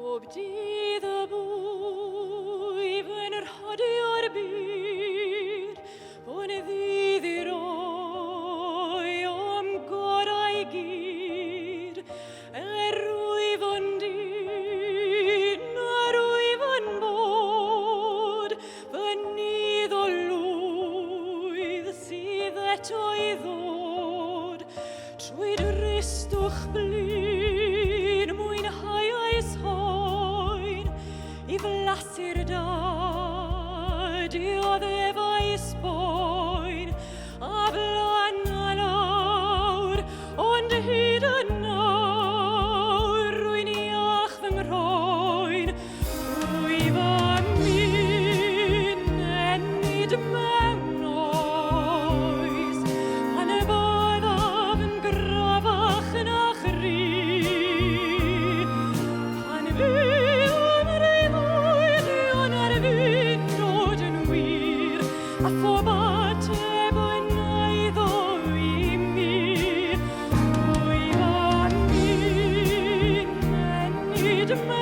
Bob dydd y bwyf yn yr hodi o'r byd, bo'n y ddydd i'r oi o'm gorau gyd, rwyf o'n dyn, rwyf o'n bod, fy nydd o lwydd sydd eto i ddod, trwy dristwch blin, mwynhau eis hoen, i flasur da, dioddefau sboen, a blan a lawr, ond hyd yn nawr, rwy'n iach fy nghroen, rwyf am un enid mewn oes, pan y byddaf yn grafach yn achri, pan fydd yr ei oedion ar fynd dod yn wir, a phob ateb yn eiddo i mi. Rwyf am un enid mewn